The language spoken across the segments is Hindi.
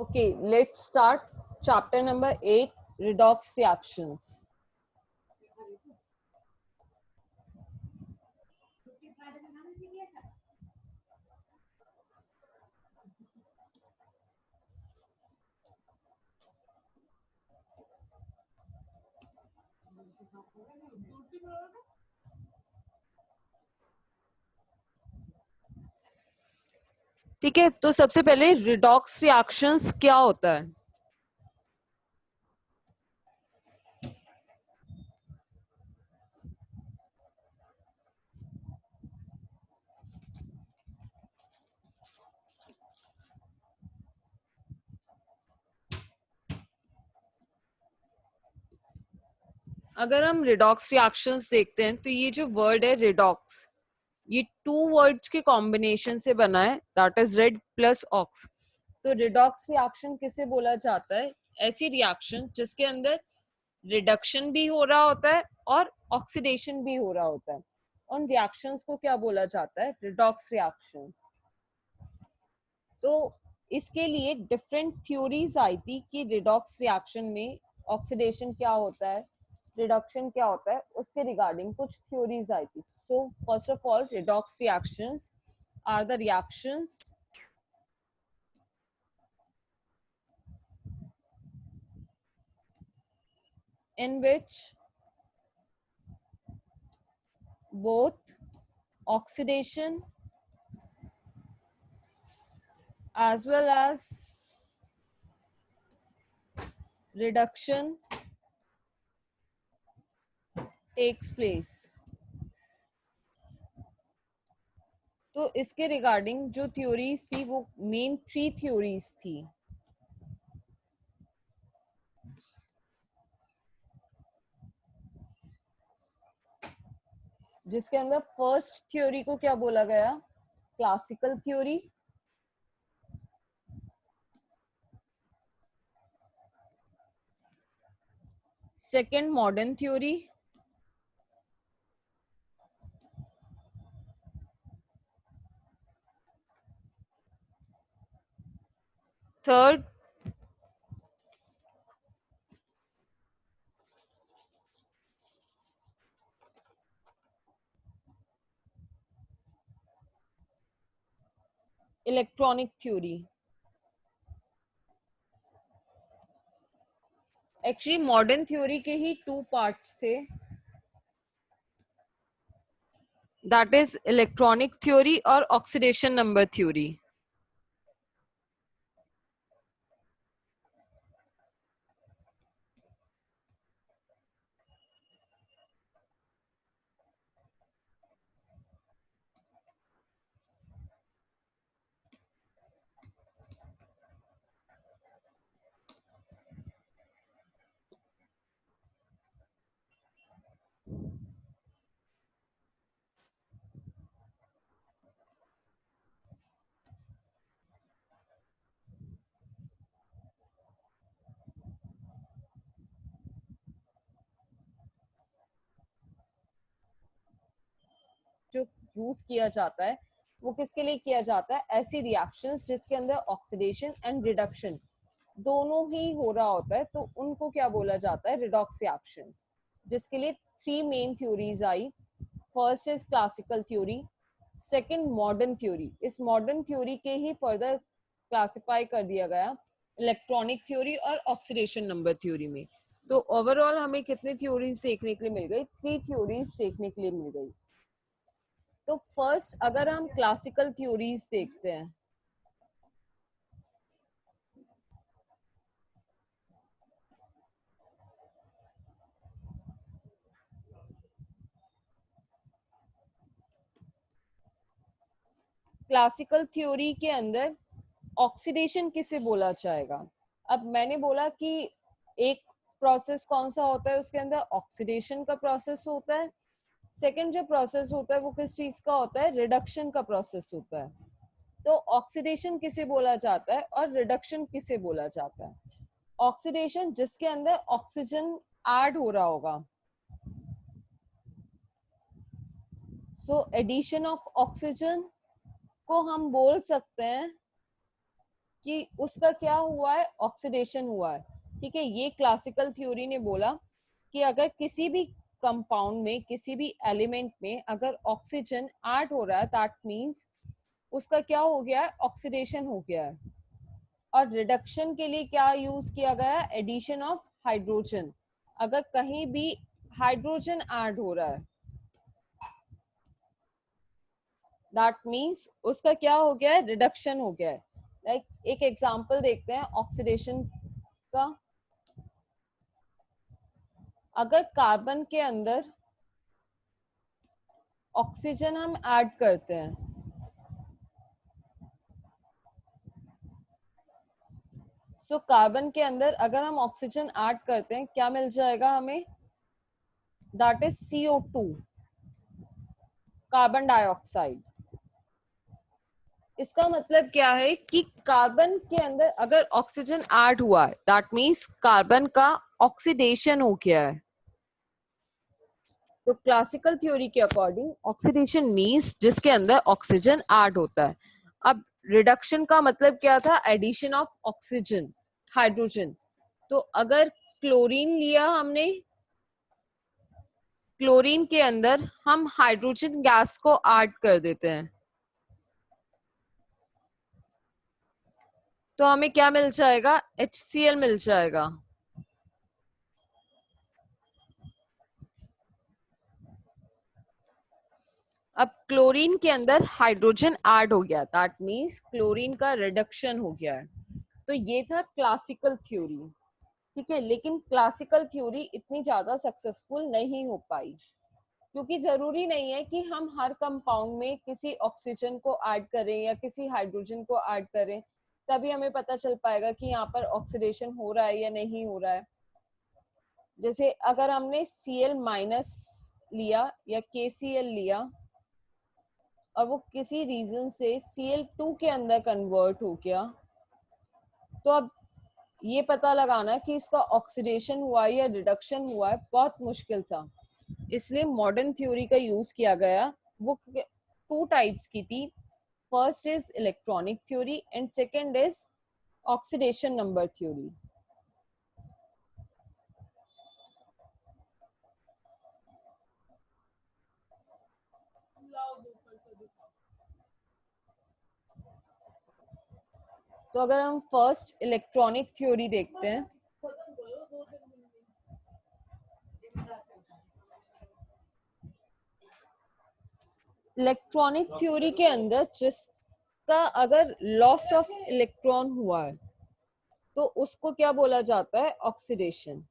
Okay, let's start chapter number 8, redox reactions. ठीक है, तो सबसे पहले रिडॉक्स रिएक्शंस क्या होता है? अगर हम रिडॉक्स रिएक्शंस देखते हैं तो ये जो वर्ड है रिडॉक्स, ये टू वर्ड्स के कॉम्बिनेशन से बना है, that is red plus ox. तो रिडॉक्स रिएक्शन किसे बोला जाता है? ऐसी रिएक्शन जिसके अंदर रिडक्शन भी हो रहा होता है और ऑक्सीडेशन भी हो रहा होता है. उन रिएक्शंस को क्या बोला जाता है? Redox reactions. तो इसके लिए डिफरेंट थ्योरीज आई थी कि रिडॉक्स रिएक्शन में ऑक्सीडेशन क्या होता है, रिडक्शन क्या होता है, उसके रिगार्डिंग कुछ थ्योरीज आई थी. So first of all, redox reactions are the reactions in which both oxidation as well as reduction takes place. तो इसके रिगार्डिंग जो थ्योरीज थी वो मेन 3 थ्योरीज थी. जिसके अंदर फर्स्ट थ्योरी को क्या बोला गया? Classical theory. Second modern theory. Third electronic theory. Actually modern theory के ही 2 पार्ट्स थे, दैट इज इलेक्ट्रॉनिक थ्योरी और ऑक्सीडेशन नंबर थ्योरी. जो यूज किया जाता है वो किसके लिए किया जाता है? ऐसी रिएक्शंस जिसके अंदर ऑक्सीडेशन एंड रिडक्शन दोनों ही हो रहा होता है, तो उनको क्या बोला जाता है? Redox reactions. जिसके लिए 3 main theories I. First is classical theory, second modern theory. इस मॉडर्न थ्योरी के ही फर्दर क्लासिफाई कर दिया गया इलेक्ट्रॉनिक थ्योरी और ऑक्सीडेशन नंबर थ्योरी में. तो ओवरऑल हमें कितनी थ्योरीज देखने के लिए मिल गई? 3 थ्योरीज देखने के लिए मिल गई. तो फर्स्ट अगर हम क्लासिकल थ्योरीज देखते हैं, क्लासिकल थ्योरी के अंदर ऑक्सीडेशन किसे बोला जाएगा? अब मैंने बोला कि एक प्रोसेस कौन सा होता है, उसके अंदर ऑक्सीडेशन का प्रोसेस होता है. सेकंड जो प्रोसेस होता है वो किस चीज का होता है? रिडक्शन का प्रोसेस होता है. तो ऑक्सीडेशन किसे बोला जाता है और रिडक्शन किसे बोला जाता है? ऑक्सीडेशन जिसके अंदर ऑक्सीजन ऐड हो रहा होगा. सो एडिशन ऑफ ऑक्सीजन को हम बोल सकते हैं कि उसका क्या हुआ है, ऑक्सीडेशन हुआ है। ठीक है, ये क्लासिकल थ्योरी ने बोला कि अगर किसी भी कंपाउंड में, किसी भी एलिमेंट में अगर ऑक्सीजन ऐड हो रहा है, दैट मींस उसका क्या हो गया है, ऑक्सीडेशन हो गया है। और रिडक्शन के लिए क्या यूज किया गया है, एडिशन ऑफ हाइड्रोजन। अगर कहीं भी हाइड्रोजन ऐड हो रहा है, दैट मीन्स उसका क्या हो गया है, रिडक्शन हो गया है। लाइक एक एग्जांपल देखते हैं ऑक्सीडेशन का। अगर कार्बन के अंदर ऑक्सीजन हम ऐड करते हैं, सो कार्बन के अंदर अगर हम ऑक्सीजन ऐड करते हैं, क्या मिल जाएगा हमें, that is CO2, carbon dioxide. इसका मतलब क्या है कि कार्बन के अंदर अगर ऑक्सीजन ऐड हुआ है, दैट मीन्स कार्बन का ऑक्सीडेशन हो गया है। तो क्लासिकल थ्योरी के अकॉर्डिंग ऑक्सीडेशन मीन्स जिसके अंदर ऑक्सीजन ऐड होता है। अब रिडक्शन का मतलब क्या था, एडिशन ऑफ ऑक्सीजन, हाइड्रोजन। तो अगर क्लोरीन लिया हमने, क्लोरीन के अंदर हम हाइड्रोजन गैस को ऐड कर देते हैं, तो हमें क्या मिल जाएगा, HCl मिल जाएगा। अब क्लोरीन के अंदर हाइड्रोजन ऐड हो गया, दैट मींस क्लोरीन का रिडक्शन हो गया है। तो ये था क्लासिकल थ्योरी। ठीक है, लेकिन क्लासिकल थ्योरी इतनी ज्यादा सक्सेसफुल नहीं हो पाई, क्योंकि जरूरी नहीं है कि हम हर कंपाउंड में किसी ऑक्सीजन को ऐड करें या किसी हाइड्रोजन को ऐड करें, तभी हमें पता चल पाएगा कि यहाँ पर ऑक्सीडेशन हो रहा है या नहीं हो रहा है। जैसे अगर हमने Cl- लिया या KCl लिया और वो किसी रीजन से Cl2 के अंदर कन्वर्ट हो गया, तो अब ये पता लगाना कि इसका ऑक्सीडेशन हुआ है या रिडक्शन हुआ है बहुत मुश्किल था। इसलिए मॉडर्न थ्योरी का यूज किया गया। वो टू टाइप्स की थी, first is electronic theory and second is oxidation number theory. तो अगर हम फर्स्ट इलेक्ट्रॉनिक थ्योरी देखते हैं, इलेक्ट्रॉनिक थ्योरी के अंदर जिसका अगर लॉस ऑफ इलेक्ट्रॉन हुआ है, तो उसको क्या बोला जाता है, oxidation.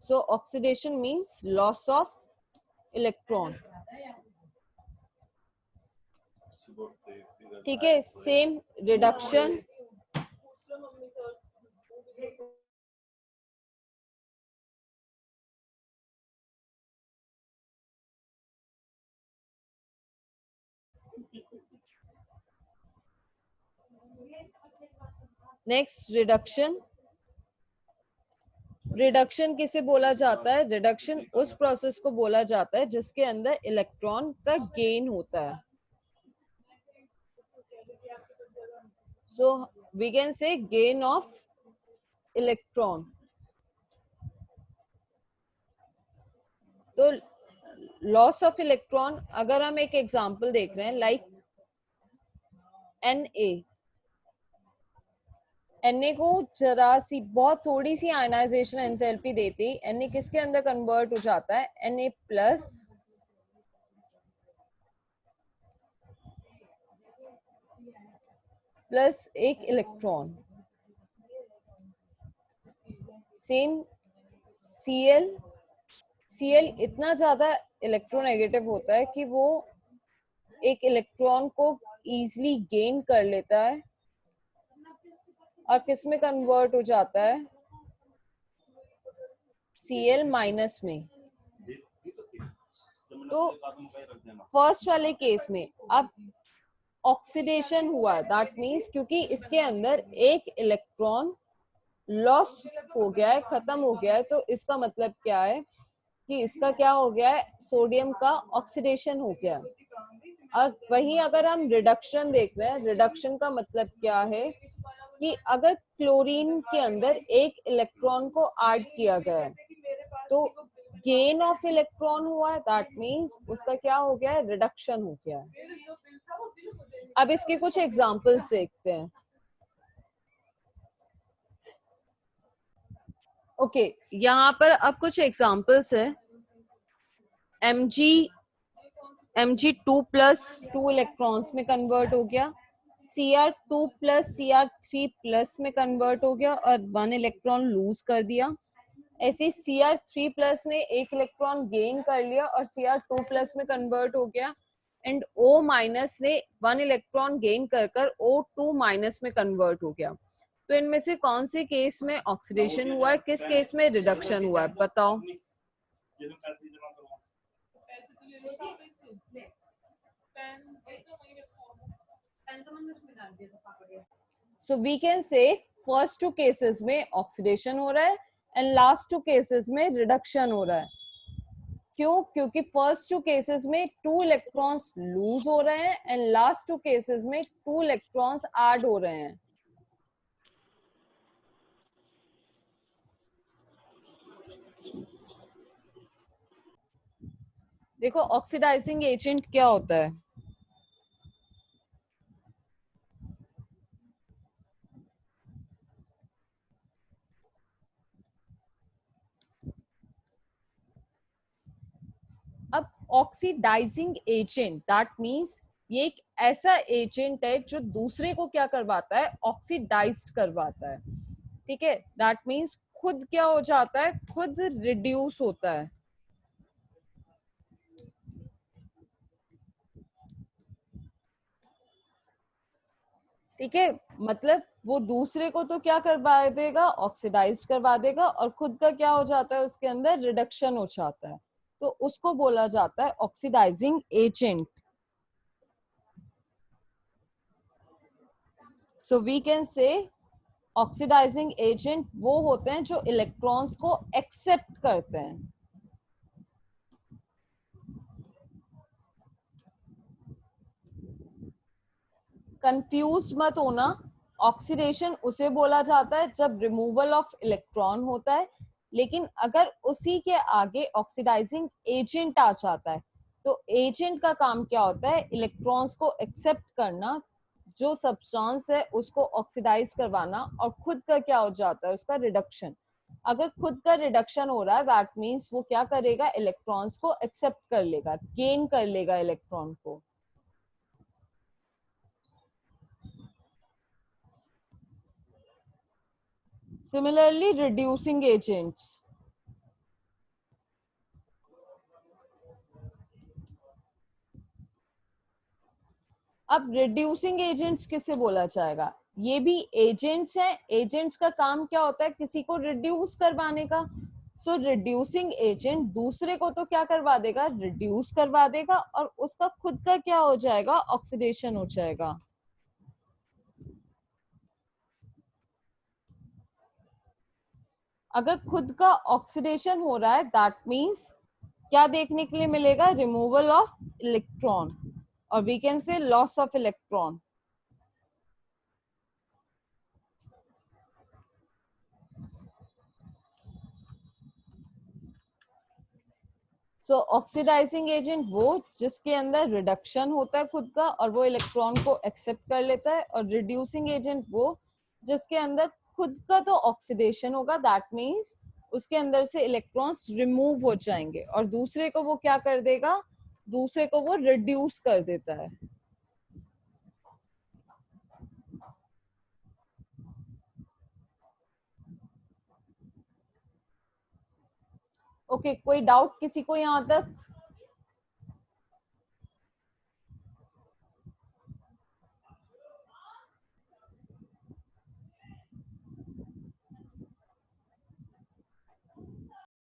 So oxidation means loss of electron. ठीक है, same reduction, next reduction. Reduction किसे बोला जाता है, रिडक्शन उस प्रोसेस को बोला जाता है जिसके अंदर इलेक्ट्रॉन का गेन होता है। So we can say gain of electron. तो लॉस ऑफ इलेक्ट्रॉन, अगर हम एक एग्जांपल देख रहे हैं लाइक Na को जरा सी बहुत थोड़ी सी आयनाइजेशन एंथैल्पी देते ही Na किसके अंदर कन्वर्ट हो जाता है, Na प्लस प्लस एक इलेक्ट्रॉन। सेम Cl, Cl इतना ज्यादा इलेक्ट्रोनेगेटिव होता है कि वो एक इलेक्ट्रॉन को इजीली गेन कर लेता है और किस में कन्वर्ट हो जाता है, Cl- में। तो फर्स्ट वाले केस में अब ऑक्सीडेशन हुआ है, दैट मींस क्योंकि इसके अंदर एक इलेक्ट्रॉन लॉस हो गया है, खत्म हो गया है, तो इसका मतलब क्या है कि इसका क्या हो गया है, सोडियम का ऑक्सीडेशन हो गया है। और वहीं अगर हम रिडक्शन देख रहे हैं, रिडक्शन का मतलब क्या है कि अगर क्लोरीन के अंदर एक इलेक्ट्रॉन को ऐड किया गया है तो गेन ऑफ इलेक्ट्रॉन हुआ है, दैट मीन्स उसका क्या हो गया है, रिडक्शन हो गया है। अब इसके कुछ एग्जांपल्स देखते हैं। ओके यहाँ पर अब कुछ एग्जांपल्स है। Mg 2 प्लस 2 इलेक्ट्रॉन्स में कन्वर्ट हो गया, Cr2 प्लस Cr3 प्लस में कन्वर्ट हो गया और 1 इलेक्ट्रॉन लूज कर दिया। ऐसे Cr3 प्लस ने एक इलेक्ट्रॉन गेन कर लिया और Cr2 प्लस में कन्वर्ट हो गया एंड O माइनस ने 1 इलेक्ट्रॉन गेन कर O2 माइनस में कन्वर्ट हो गया। तो इनमें से कौन से केस में ऑक्सीडेशन हुआ है, किस केस में रिडक्शन हुआ है, बताओ। So we can say first two cases में ऑक्सीडेशन हो रहा है एंड लास्ट टू केसेस में रिडक्शन हो रहा है। क्यों? क्योंकि फर्स्ट टू केसेस में 2 इलेक्ट्रॉन्स लूज हो रहे हैं एंड लास्ट टू केसेस में 2 इलेक्ट्रॉन्स ऐड हो रहे हैं। देखो ऑक्सीडाइजिंग एजेंट क्या होता है। अब ऑक्सीडाइजिंग एजेंट दैट मींस ये एक ऐसा एजेंट है जो दूसरे को क्या करवाता है, ऑक्सीडाइज्ड करवाता है। ठीक है, दैट मींस खुद क्या हो जाता है, खुद रिड्यूस होता है। ठीक है, मतलब वो दूसरे को तो क्या करवा देगा, ऑक्सीडाइज करवा देगा और खुद का क्या हो जाता है, उसके अंदर रिडक्शन हो जाता है। तो उसको बोला जाता है oxidising agent. So we can say oxidising agent वो होते हैं जो इलेक्ट्रॉन्स को एक्सेप्ट करते हैं। कंफ्यूज मत होना, ऑक्सीडेशन उसे बोला जाता है जब रिमूवल ऑफ इलेक्ट्रॉन होता है, लेकिन अगर उसी के आगे ऑक्सीडाइजिंग एजेंट आ जाता है तो एजेंट का काम क्या होता है, इलेक्ट्रॉन्स को एक्सेप्ट करना, जो सब्सटेंस है उसको ऑक्सीडाइज करवाना और खुद का क्या हो जाता है, उसका रिडक्शन। अगर खुद का रिडक्शन हो रहा है दैट मीन्स वो क्या करेगा, इलेक्ट्रॉन्स को एक्सेप्ट कर लेगा, गेन कर लेगा इलेक्ट्रॉन को। Similarly, reducing agents. अब रिड्यूसिंग एजेंट्स किसे बोला जाएगा, ये भी एजेंट्स हैं। एजेंट्स का काम क्या होता है, किसी को रिड्यूस करवाने का। सो रिड्यूसिंग एजेंट दूसरे को तो क्या करवा देगा, रिड्यूस करवा देगा और उसका खुद का क्या हो जाएगा, ऑक्सीडेशन हो जाएगा। अगर खुद का ऑक्सीडेशन हो रहा है दैट मीन्स क्या देखने के लिए मिलेगा, रिमूवल ऑफ इलेक्ट्रॉन और we can say loss of electron. So oxidising agent वो जिसके अंदर रिडक्शन होता है खुद का और वो इलेक्ट्रॉन को एक्सेप्ट कर लेता है, और रिड्यूसिंग एजेंट वो जिसके अंदर खुद का तो ऑक्सीडेशन होगा, दैट मींस उसके अंदर से इलेक्ट्रॉन्स रिमूव हो जाएंगे और दूसरे को वो क्या कर देगा, दूसरे को वो रिड्यूस कर देता है। ओके कोई डाउट किसी को यहाँ तक?